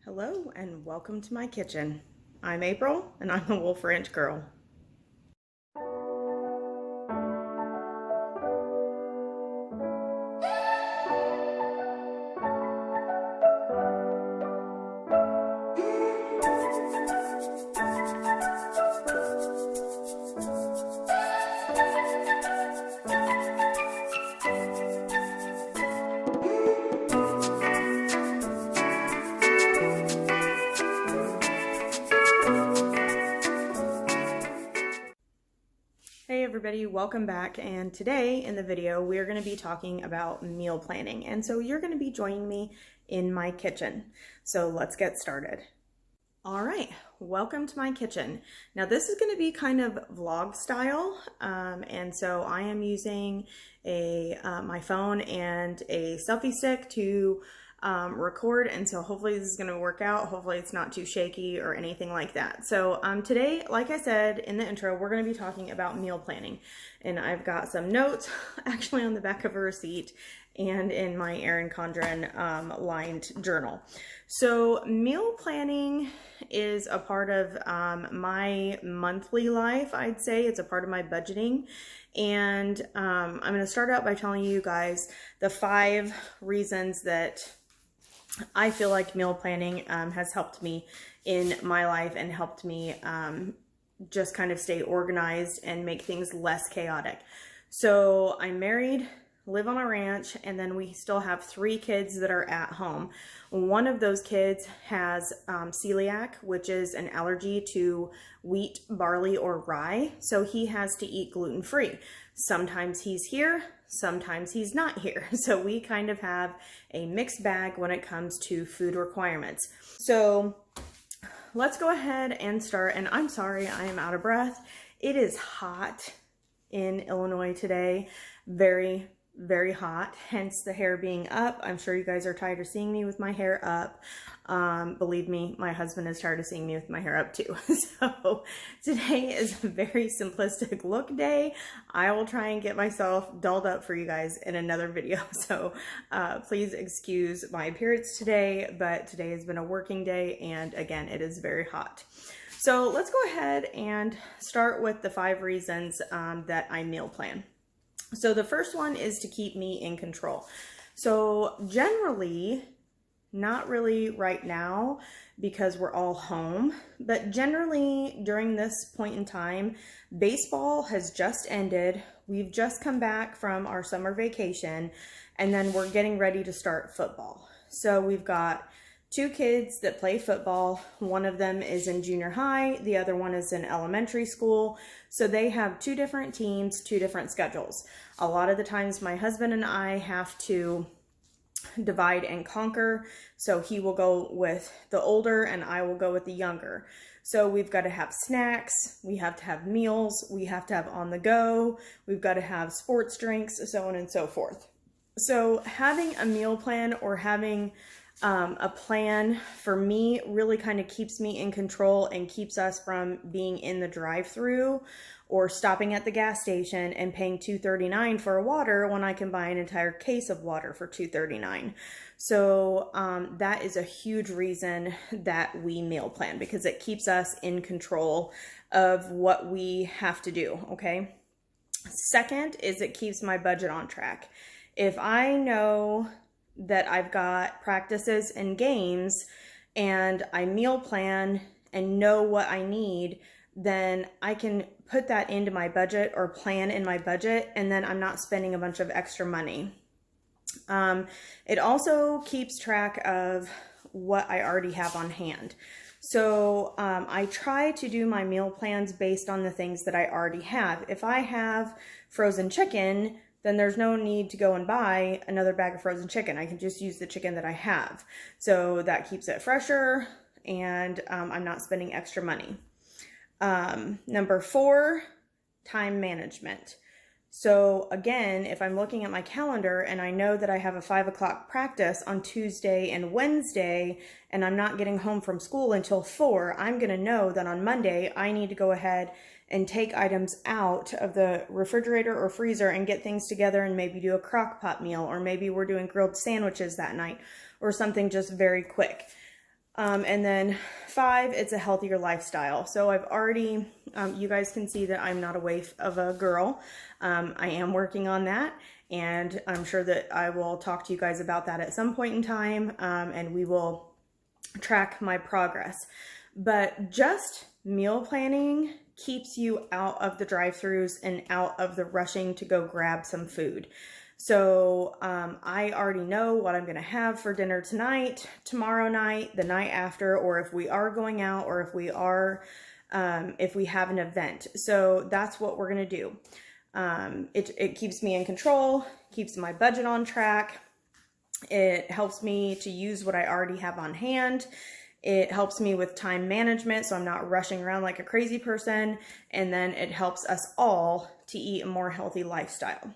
Hello and welcome to my kitchen. I'm April and I'm the Wolfe Ranch girl. Hey everybody, welcome back, and today in the video we're going to be talking about meal planning, and so you're going to be joining me in my kitchen. So let's get started. All right, welcome to my kitchen. Now this is going to be kind of vlog style, and so I am using my phone and a selfie stick to record, and so hopefully this is going to work out. Hopefully it's not too shaky or anything like that. So today, like I said in the intro, we're going to be talking about meal planning, and I've got some notes actually on the back of a receipt and in my Erin Condren lined journal. So meal planning is a part of my monthly life. I'd say it's a part of my budgeting, and I'm going to start out by telling you guys the 5 reasons that I feel like meal planning has helped me in my life and helped me just kind of stay organized and make things less chaotic. So I'm married, live on a ranch, and then we still have 3 kids that are at home. One of those kids has celiac, which is an allergy to wheat, barley, or rye. So he has to eat gluten-free. Sometimes he's here, sometimes he's not here. So we kind of have a mixed bag when it comes to food requirements. So let's go ahead and start. And I'm sorry, I am out of breath. It is hot in Illinois today. Very, very hot, hence the hair being up. I'm sure you guys are tired of seeing me with my hair up. Believe me, my husband is tired of seeing me with my hair up too. So today is a very simplistic look day. I will try and get myself dolled up for you guys in another video. So please excuse my appearance today, but today has been a working day, and again, it is very hot. So let's go ahead and start with the 5 reasons that I meal plan. So the first one is to keep me in control. So generally, not really right now because we're all home, but generally during this point in time, baseball has just ended. We've just come back from our summer vacation, and then we're getting ready to start football. So we've got 2 kids that play football. One of them is in junior high, the other one is in elementary school. So they have 2 different teams, 2 different schedules. A lot of the times my husband and I have to divide and conquer. So he will go with the older and I will go with the younger. So we've got to have snacks, we have to have meals, we have to have on the go, we've got to have sports drinks, so on and so forth. So having a meal plan or having a plan for me really kind of keeps me in control and keeps us from being in the drive-through or stopping at the gas station and paying $2.39 for a water when I can buy an entire case of water for $2.39. So that is a huge reason that we meal plan, because it keeps us in control of what we have to do, okay? Second is it keeps my budget on track. If I know that I've got practices and games and I meal plan and know what I need, then I can put that into my budget or plan in my budget, and then I'm not spending a bunch of extra money. It also keeps track of what I already have on hand. So I try to do my meal plans based on the things that I already have. If I have frozen chicken, then there's no need to go and buy another bag of frozen chicken. I can just use the chicken that I have. So that keeps it fresher, and I'm not spending extra money. Number 4, time management. So again, if I'm looking at my calendar and I know that I have a 5 o'clock practice on Tuesday and Wednesday, and I'm not getting home from school until 4, I'm going to know that on Monday I need to go ahead and take items out of the refrigerator or freezer and get things together and maybe do a crock pot meal, or maybe we're doing grilled sandwiches that night or something just very quick. And then 5, it's a healthier lifestyle. So I've already, you guys can see that I'm not a waif of a girl. I am working on that, and I'm sure that I will talk to you guys about that at some point in time, and we will track my progress. But just meal planning keeps you out of the drive-thrus and out of the rushing to go grab some food. So I already know what I'm gonna have for dinner tonight, tomorrow night, the night after, or if we are going out, or if we are, if we have an event. So that's what we're gonna do. It keeps me in control, keeps my budget on track. It helps me to use what I already have on hand. It helps me with time management, so I'm not rushing around like a crazy person. And then it helps us all to eat a more healthy lifestyle.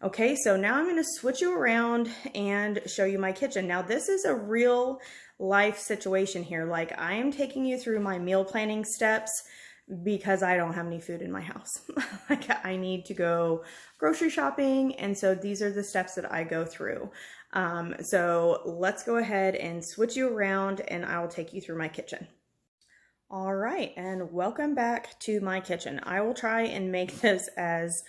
Okay, so now I'm gonna switch you around and show you my kitchen. Now this is a real life situation here. Like, I am taking you through my meal planning steps because I don't have any food in my house. Like, I need to go grocery shopping, and so these are the steps that I go through. So let's go ahead and switch you around and I'll take you through my kitchen. All right, and welcome back to my kitchen. I will try and make this as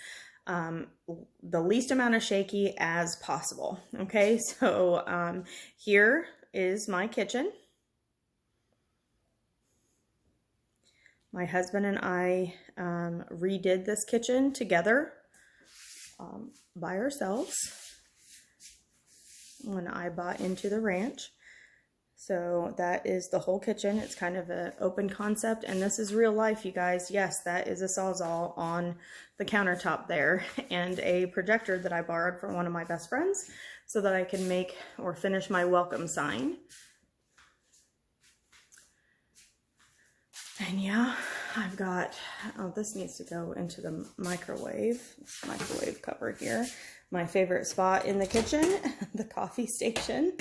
the least amount of shaky as possible. Okay, so here is my kitchen. My husband and I redid this kitchen together by ourselves when I bought into the ranch. So that is the whole kitchen. It's kind of an open concept, and this is real life, you guys. Yes, that is a Sawzall on the countertop there, and a projector that I borrowed from one of my best friends so that I can make or finish my welcome sign. And yeah, I've got, oh, this needs to go into the microwave, this microwave cover here. My favorite spot in the kitchen, the coffee station.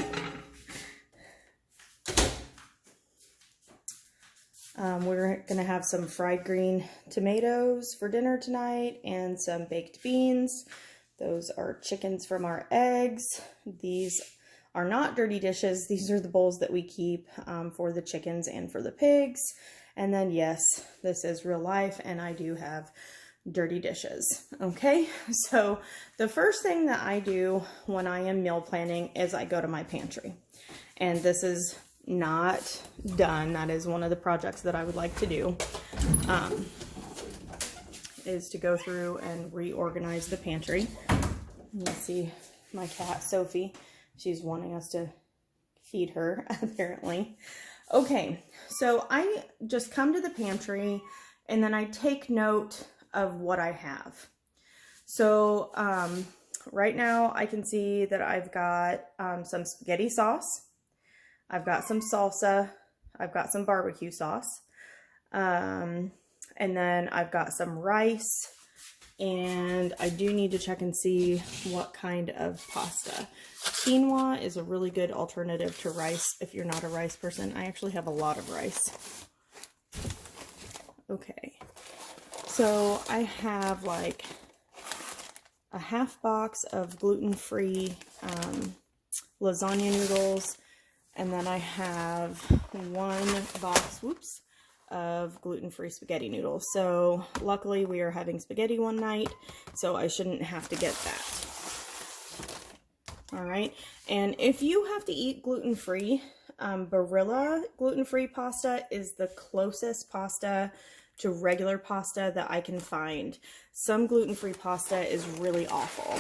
We're gonna have some fried green tomatoes for dinner tonight and some baked beans. Those are chickens from our eggs. These are not dirty dishes. These are the bowls that we keep for the chickens and for the pigs. And then yes, this is real life, and I do have dirty dishes. Okay, so the first thing that I do when I am meal planning is I go to my pantry. And this is not done. That is one of the projects that I would like to do, is to go through and reorganize the pantry. You see my cat, Sophie. She's wanting us to feed her, apparently. Okay, so I just come to the pantry and then I take note of what I have. So right now I can see that I've got some spaghetti sauce. I've got some salsa, I've got some barbecue sauce, and then I've got some rice, and I do need to check and see what kind of pasta. Quinoa is a really good alternative to rice if you're not a rice person. I actually have a lot of rice. Okay, so I have like a half box of gluten-free lasagna noodles. And then I have one box, whoops, of gluten-free spaghetti noodles. So luckily we are having spaghetti one night, so I shouldn't have to get that. All right, and if you have to eat gluten-free, Barilla gluten-free pasta is the closest pasta to regular pasta that I can find. Some gluten-free pasta is really awful.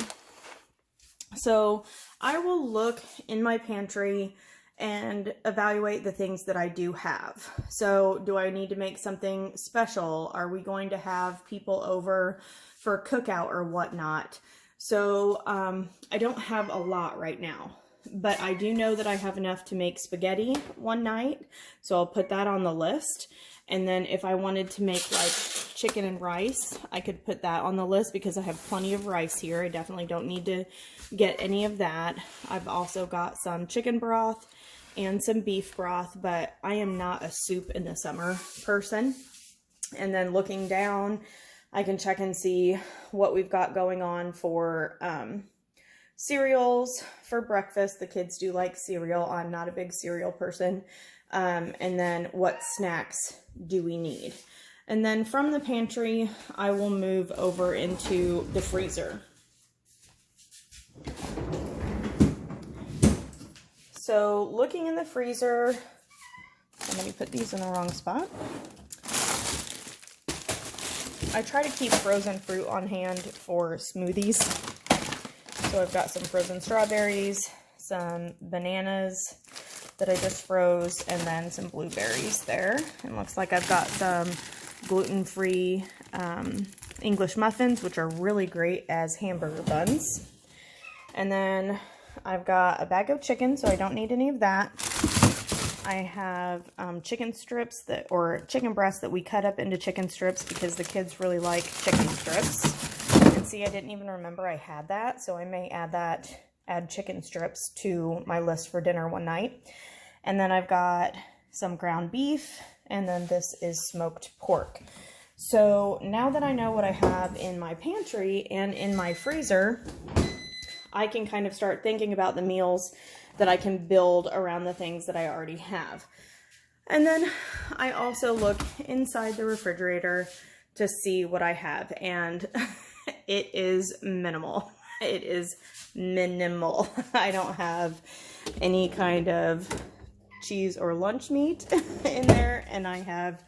So I will look in my pantry and evaluate the things that I do have. So do I need to make something special? Are we going to have people over for a cookout or whatnot? So I don't have a lot right now, but I do know that I have enough to make spaghetti one night. So I'll put that on the list. And then if I wanted to make like chicken and rice, I could put that on the list because I have plenty of rice here. I definitely don't need to get any of that. I've also got some chicken broth and some beef broth, but I am not a soup in the summer person. And then looking down, I can check and see what we've got going on for cereals for breakfast. The kids do like cereal. I'm not a big cereal person. And then what snacks do we need? And then from the pantry, I will move over into the freezer. So looking in the freezer, let me put these in the wrong spot. I try to keep frozen fruit on hand for smoothies. So I've got some frozen strawberries, some bananas that I just froze, and then some blueberries there. It looks like I've got some gluten-free English muffins, which are really great as hamburger buns. And then I've got a bag of chicken, so I don't need any of that. I have chicken strips or chicken breasts that we cut up into chicken strips because the kids really like chicken strips. And see, I didn't even remember I had that, so I may add chicken strips to my list for dinner one night. And then I've got some ground beef, and then this is smoked pork. So now that I know what I have in my pantry and in my freezer, I can kind of start thinking about the meals that I can build around the things that I already have. And then I also look inside the refrigerator to see what I have, and it is minimal. It is minimal. I don't have any kind of cheese or lunch meat in there, and I have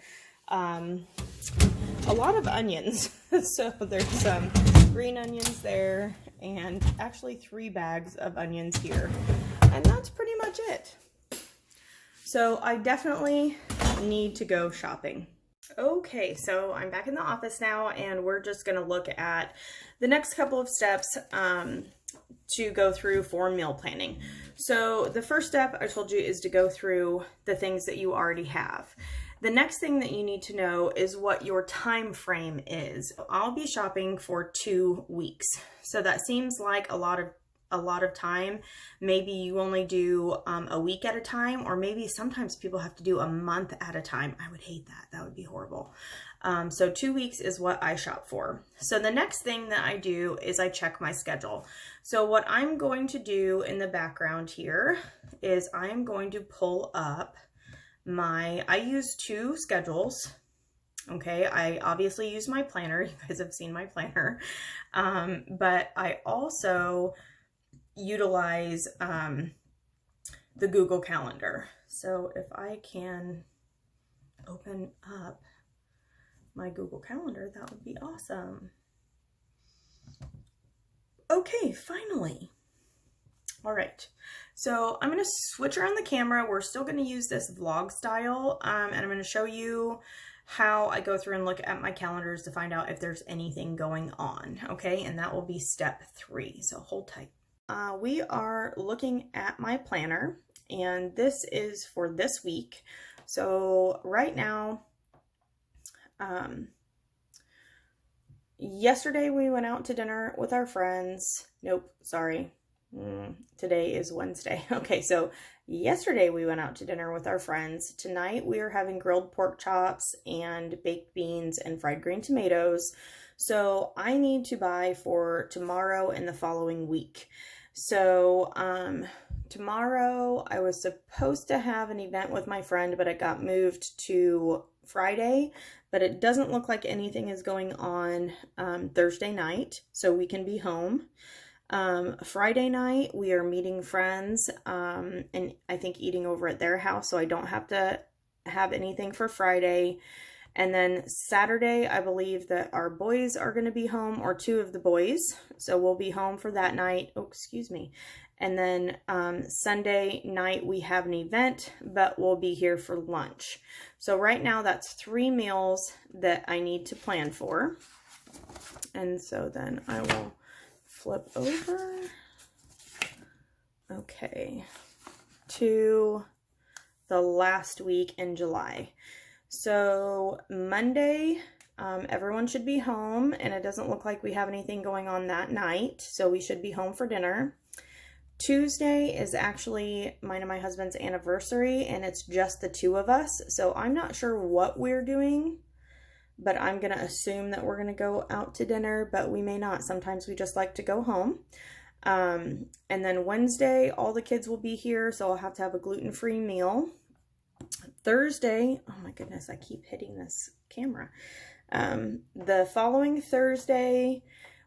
a lot of onions. So there's some green onions there, and actually 3 bags of onions here. And that's pretty much it. So I definitely need to go shopping. Okay, so I'm back in the office now, and we're just gonna look at the next couple of steps to go through for meal planning. So the first step I told you is to go through the things that you already have. The next thing that you need to know is what your time frame is. I'll be shopping for 2 weeks. So that seems like a lot of time. Maybe you only do a week at a time, or maybe sometimes people have to do a month at a time. I would hate that. That would be horrible. So 2 weeks is what I shop for. So the next thing that I do is I check my schedule. So what I'm going to do in the background here is I'm going to pull up I use 2 schedules. Okay, I obviously use my planner. You guys have seen my planner. But I also utilize the Google Calendar. So if I can open up my Google Calendar, that would be awesome. Okay, finally. All right, so I'm gonna switch around the camera. We're still gonna use this vlog style, and I'm gonna show you how I go through and look at my calendars to find out if there's anything going on, okay? And that will be step 3, so hold tight. We are looking at my planner, and this is for this week. So right now, yesterday we went out to dinner with our friends. Nope, sorry. Today is Wednesday. Okay, so yesterday we went out to dinner with our friends. Tonight we are having grilled pork chops and baked beans and fried green tomatoes. So I need to buy for tomorrow and the following week. So tomorrow I was supposed to have an event with my friend, but it got moved to Friday. But it doesn't look like anything is going on Thursday night, so we can be home. Friday night, we are meeting friends, and I think eating over at their house, so I don't have to have anything for Friday. And then Saturday, I believe that our boys are going to be home, or 2 of the boys, so we'll be home for that night. Oh, excuse me. And then Sunday night, we have an event, but we'll be here for lunch. So right now, that's 3 meals that I need to plan for. And so then I will flip over, okay, to the last week in July. So Monday, everyone should be home, and it doesn't look like we have anything going on that night, so we should be home for dinner. Tuesday is actually mine and my husband's anniversary, and it's just the 2 of us, so I'm not sure what we're doing, but I'm going to assume that we're going to go out to dinner, but we may not. Sometimes we just like to go home. And then Wednesday, all the kids will be here, so I'll have to have a gluten-free meal. Thursday, oh my goodness, I keep hitting this camera. The following Thursday,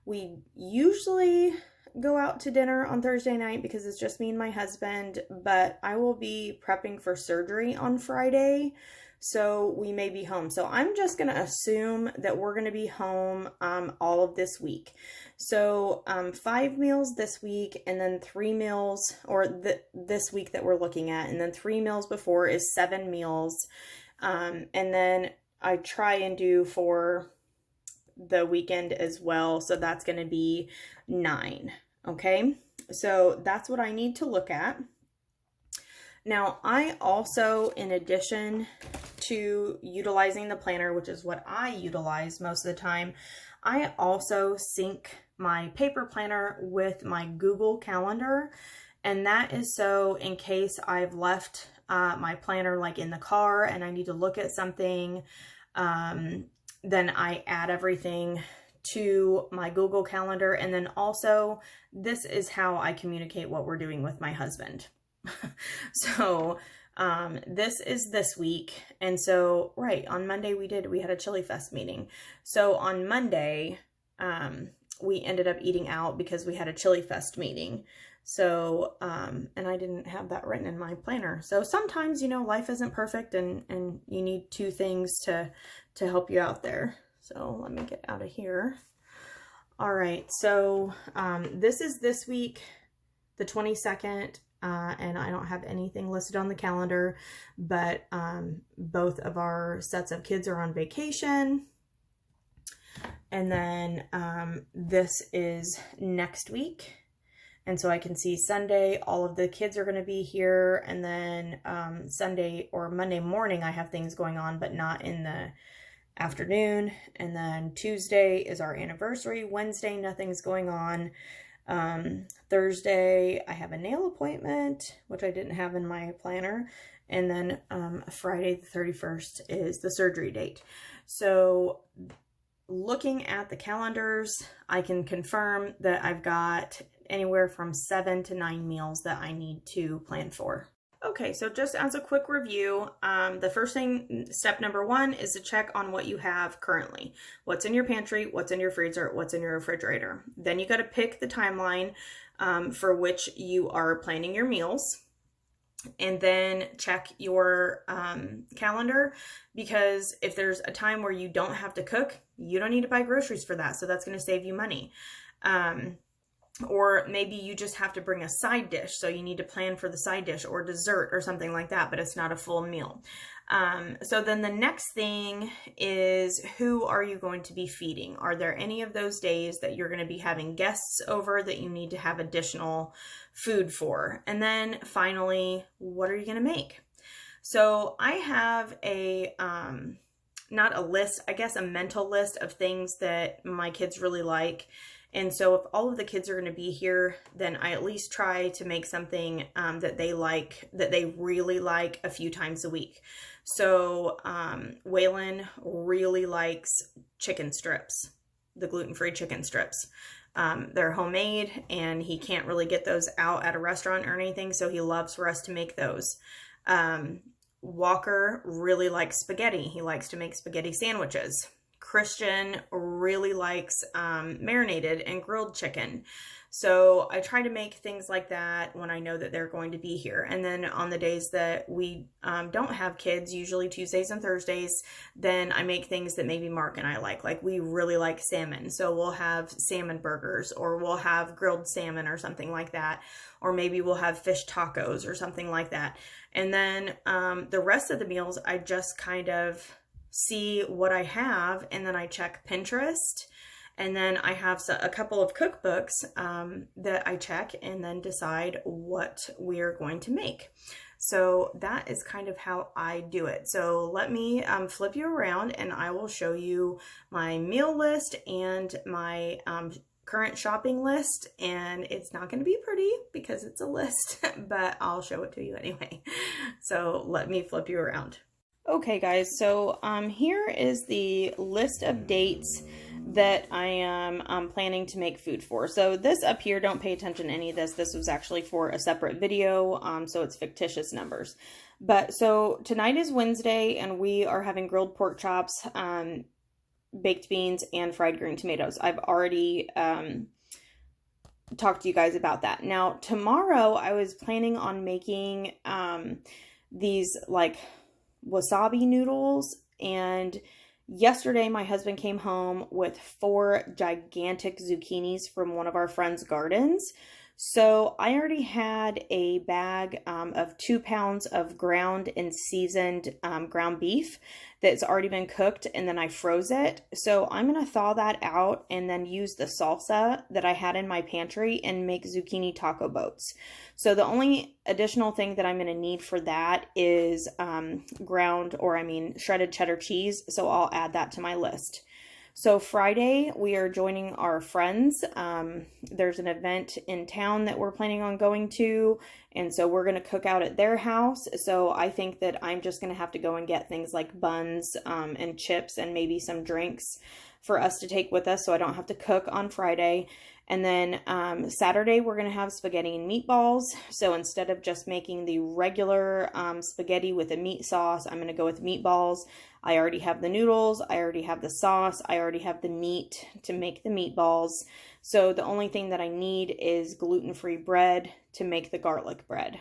we usually go out to dinner on Thursday night because it's just me and my husband, but I will be prepping for surgery on Friday, so we may be home. So I'm just going to assume that we're going to be home all of this week. So 5 meals this week, and then 3 meals, or this week that we're looking at, and then 3 meals before is 7 meals. And then I try and do for the weekend as well, so that's going to be 9. Okay, so that's what I need to look at. Now, I also, in addition to utilizing the planner, which is what I utilize most of the time, I also sync my paper planner with my Google Calendar, and that is so in case I've left my planner like in the car and I need to look at something, then I add everything to my Google Calendar. And then also, this is how I communicate what we're doing with my husband. So this is this week. And so, right, on Monday we had a Chili Fest meeting. So on Monday, we ended up eating out because we had a Chili Fest meeting. So, and I didn't have that written in my planner. So sometimes, you know, life isn't perfect, and you need 2 things to help you out there. So let me get out of here. All right, so this is this week, the 22nd, and I don't have anything listed on the calendar, but both of our sets of kids are on vacation. And then this is next week. And so I can see Sunday, all of the kids are going to be here. And then Sunday or Monday morning, I have things going on, but not in the afternoon. And then Tuesday is our anniversary. Wednesday, nothing's going on. Thursday, I have a nail appointment, which I didn't have in my planner. And then Friday the 31st is the surgery date. So looking at the calendars, I can confirm that I've got anywhere from 7 to 9 meals that I need to plan for. Okay, so just as a quick review, the first thing, step number 1, is to check on what you have currently. What's in your pantry, what's in your freezer, what's in your refrigerator. Then you got to pick the timeline for which you are planning your meals. And then check your calendar, because if there's a time where you don't have to cook, you don't need to buy groceries for that. So that's going to save you money. Or maybe you just have to bring a side dish, so you need to plan for the side dish or dessert or something like that, but it's not a full meal. So then the next thing is, who are you going to be feeding? Are there any of those days that you're going to be having guests over that you need to have additional food for? And then finally, what are you going to make? So I have a, not a list, I guess a mental list of things that my kids really like. And so if all of the kids are going to be here, then I at least try to make something that they like, that they really like, a few times a week. So Waylon really likes chicken strips, the gluten-free chicken strips. They're homemade, and he can't really get those out at a restaurant or anything, so he loves for us to make those. Walker really likes spaghetti. He likes to make spaghetti sandwiches. Christian really likes marinated and grilled chicken. So I try to make things like that when I know that they're going to be here. And then on the days that we don't have kids, usually Tuesdays and Thursdays, then I make things that maybe Mark and I like. Like, we really like salmon, so we'll have salmon burgers, or we'll have grilled salmon or something like that. Or maybe we'll have fish tacos or something like that. And then the rest of the meals, I just kind of see what I have, and then I check Pinterest, and then I have a couple of cookbooks that I check, and then decide what we're going to make. So that is kind of how I do it. So let me flip you around, and I will show you my meal list and my current shopping list. And it's not going to be pretty because it's a list, but I'll show it to you anyway. So let me flip you around. Okay guys, so here is the list of dates that I am planning to make food for. So this up here, don't pay attention to any of this. This was actually for a separate video, so it's fictitious numbers. But so tonight is Wednesday, and we are having grilled pork chops, baked beans, and fried green tomatoes. I've already talk to you guys about that. Now, tomorrow I was planning on making these like wasabi noodles, and yesterday my husband came home with 4 gigantic zucchinis from one of our friends' gardens. So I already had a bag of 2 pounds of ground and seasoned ground beef that's already been cooked, and then I froze it. So I'm going to thaw that out and then use the salsa that I had in my pantry and make zucchini taco boats. So the only additional thing that I'm going to need for that is shredded cheddar cheese. So I'll add that to my list. So Friday, we are joining our friends. There's an event in town that we're planning on going to, and so we're going to cook out at their house. So I think that I'm just going to have to go and get things like buns and chips and maybe some drinks for us to take with us, so I don't have to cook on Friday. And then Saturday, we're going to have spaghetti and meatballs. So instead of just making the regular spaghetti with a meat sauce, I'm going to go with meatballs. I already have the noodles. I already have the sauce. I already have the meat to make the meatballs. So the only thing that I need is gluten-free bread to make the garlic bread.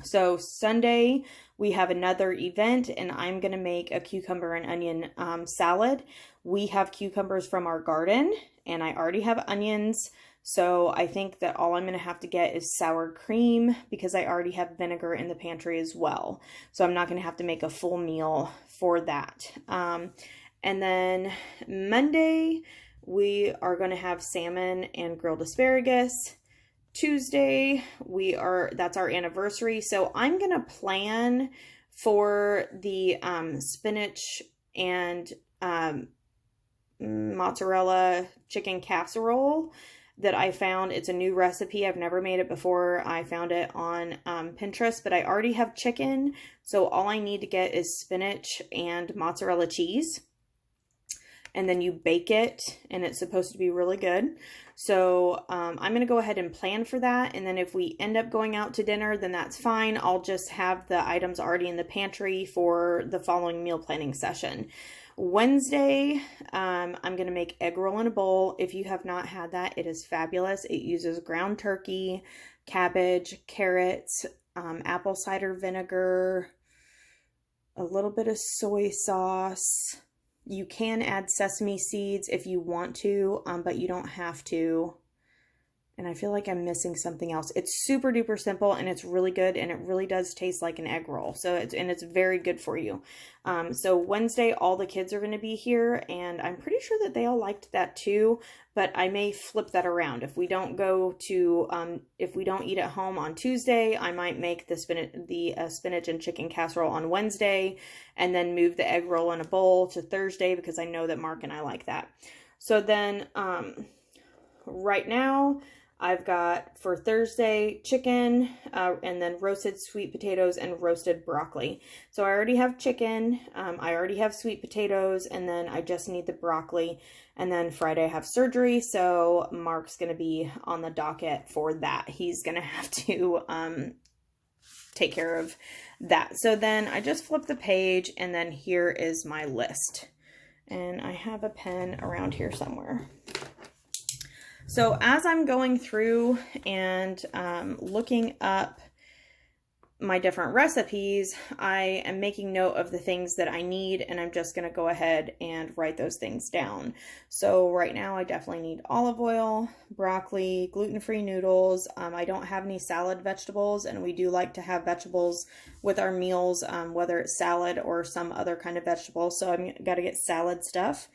So Sunday, we have another event, and I'm going to make a cucumber and onion salad. We have cucumbers from our garden, and I already have onions. So I think that all I'm going to have to get is sour cream because I already have vinegar in the pantry as well. So I'm not going to have to make a full meal for that. And then Monday, we are going to have salmon and grilled asparagus. Tuesday, that's our anniversary. So I'm going to plan for the spinach and mozzarella chicken casserole that I found. It's a new recipe. I've never made it before. I found it on Pinterest, but I already have chicken. So all I need to get is spinach and mozzarella cheese. And then you bake it, and it's supposed to be really good. So I'm going to go ahead and plan for that. And then if we end up going out to dinner, then that's fine. I'll just have the items already in the pantry for the following meal planning session. Wednesday, I'm going to make egg roll in a bowl. If you have not had that, it is fabulous. It uses ground turkey, cabbage, carrots, apple cider vinegar, a little bit of soy sauce. You can add sesame seeds if you want to, but you don't have to. And I feel like I'm missing something else. It's super duper simple, and it's really good, and it really does taste like an egg roll. So it's very good for you. So Wednesday, all the kids are going to be here, and I'm pretty sure that they all liked that too. But I may flip that around. If we don't if we don't eat at home on Tuesday, I might make the spinach and chicken casserole on Wednesday, and then move the egg roll in a bowl to Thursday because I know that Mark and I like that. So then right now, I've got for Thursday chicken and then roasted sweet potatoes and roasted broccoli. So I already have chicken, I already have sweet potatoes, and then I just need the broccoli. And then Friday I have surgery, so Mark's going to be on the docket for that. He's going to have to take care of that. So then I just flip the page, and then here is my list. And I have a pen around here somewhere. So as I'm going through and looking up my different recipes, I am making note of the things that I need, and I'm just going to go ahead and write those things down. So right now I definitely need olive oil, broccoli, gluten-free noodles. I don't have any salad vegetables, and we do like to have vegetables with our meals, whether it's salad or some other kind of vegetable. So I've got to get salad stuff.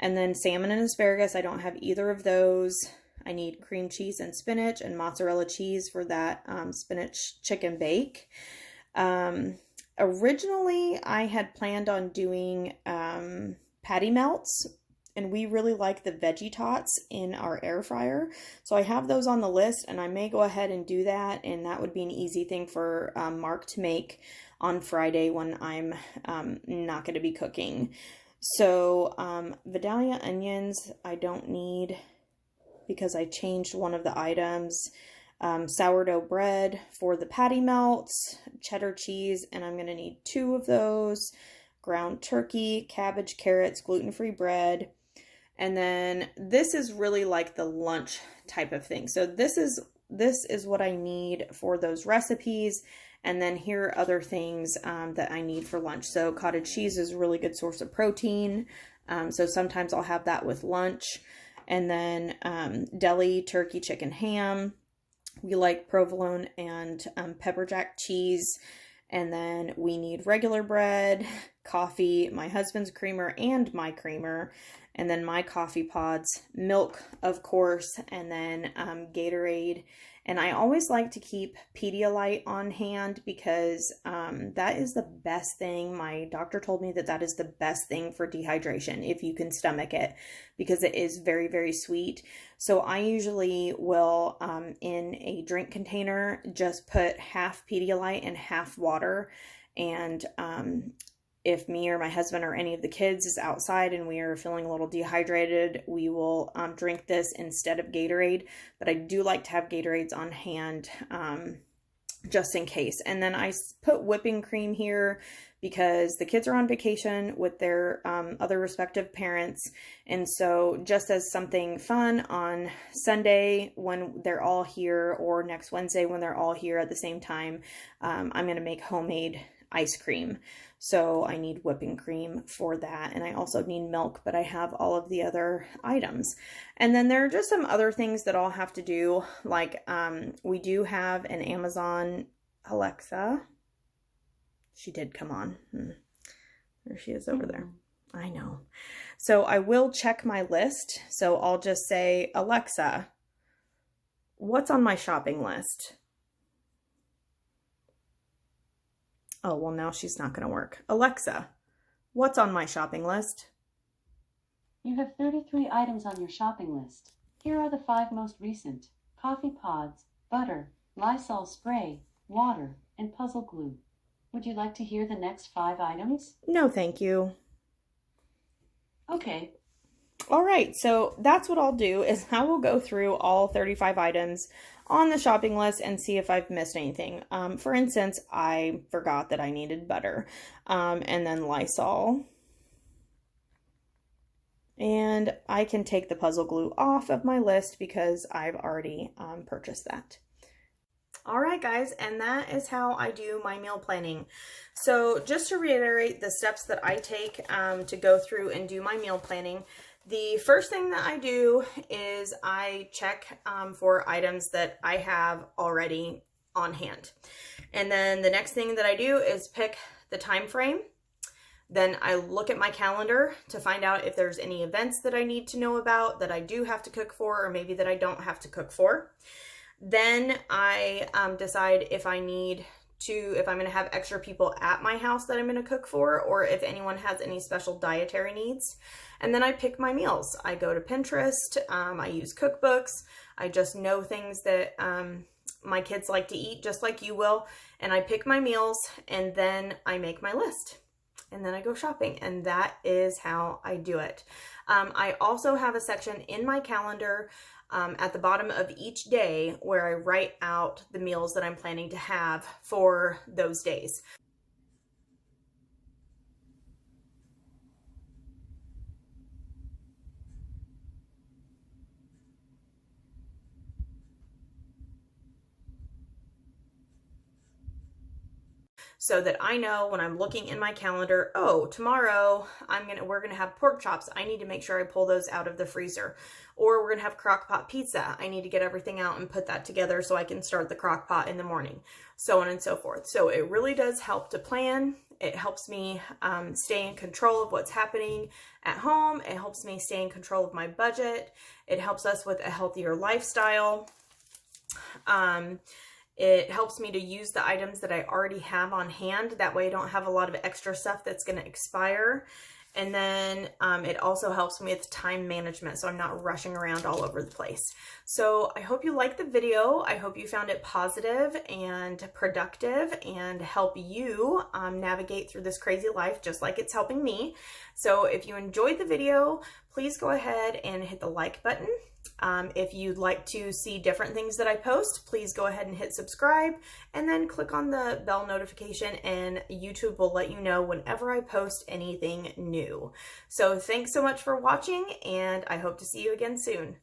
And then salmon and asparagus, I don't have either of those. I need cream cheese and spinach and mozzarella cheese for that spinach chicken bake. Originally, I had planned on doing patty melts, and we really like the veggie tots in our air fryer. So I have those on the list, and I may go ahead and do that, and that would be an easy thing for Mark to make on Friday when I'm not going to be cooking. So Vidalia onions I don't need because I changed one of the items. Sourdough bread for the patty melts, cheddar cheese, and I'm going to need 2 of those, ground turkey, cabbage, carrots, gluten-free bread. And then this is really like the lunch type of thing. So this is what I need for those recipes. And then here are other things that I need for lunch. So cottage cheese is a really good source of protein. So sometimes I'll have that with lunch. And then deli, turkey, chicken, ham. We like provolone and pepper jack cheese. And then we need regular bread, coffee, my husband's creamer and my creamer, and then my coffee pods, milk, of course, and then Gatorade. And I always like to keep Pedialyte on hand because that is the best thing. My doctor told me that that is the best thing for dehydration if you can stomach it, because it is very, very sweet. So I usually will, in a drink container, just put half Pedialyte and half water. And if me or my husband or any of the kids is outside and we are feeling a little dehydrated, we will drink this instead of Gatorade. But I do like to have Gatorades on hand just in case. And then I put whipping cream here because the kids are on vacation with their other respective parents. And so just as something fun on Sunday when they're all here, or next Wednesday when they're all here at the same time, I'm going to make homemade ice cream. So I need whipping cream for that. And I also need milk, but I have all of the other items. And then there are just some other things that I'll have to do. Like we do have an Amazon Alexa. She did come on. There she is over there. I know. So I will check my list. So I'll just say, Alexa, what's on my shopping list? Oh, well, now she's not going to work. Alexa, what's on my shopping list? You have 33 items on your shopping list. Here are the 5 most recent: coffee pods, butter, Lysol spray, water, and puzzle glue. Would you like to hear the next 5 items? No, thank you. Okay. All right, so that's what I'll do is I will go through all 35 items on the shopping list and see if I've missed anything. For instance, I forgot that I needed butter, and then Lysol. And I can take the puzzle glue off of my list because I've already purchased that. All right, guys, and that is how I do my meal planning. So just to reiterate the steps that I take to go through and do my meal planning, the first thing that I do is I check for items that I have already on hand. And then the next thing that I do is pick the time frame. Then I look at my calendar to find out if there's any events that I need to know about that I do have to cook for, or maybe that I don't have to cook for. Then I decide if I'm going to have extra people at my house that I'm going to cook for, or if anyone has any special dietary needs. And then I pick my meals. I go to Pinterest, I use cookbooks, I just know things that my kids like to eat, just like you will, and I pick my meals, and then I make my list. And then I go shopping, and that is how I do it. I also have a section in my calendar at the bottom of each day where I write out the meals that I'm planning to have for those days. So that I know when I'm looking in my calendar, oh, tomorrow we're gonna have pork chops. I need to make sure I pull those out of the freezer. Or we're gonna have crock pot pizza. I need to get everything out and put that together so I can start the crock pot in the morning, so on and so forth. So it really does help to plan. It helps me stay in control of what's happening at home. It helps me stay in control of my budget. It helps us with a healthier lifestyle. It helps me to use the items that I already have on hand. That way I don't have a lot of extra stuff that's going to expire. And then it also helps me with time management, so I'm not rushing around all over the place. So I hope you liked the video. I hope you found it positive and productive and help you navigate through this crazy life just like it's helping me. So if you enjoyed the video, please go ahead and hit the like button. If you'd like to see different things that I post, please go ahead and hit subscribe and then click on the bell notification, and YouTube will let you know whenever I post anything new. So thanks so much for watching, and I hope to see you again soon.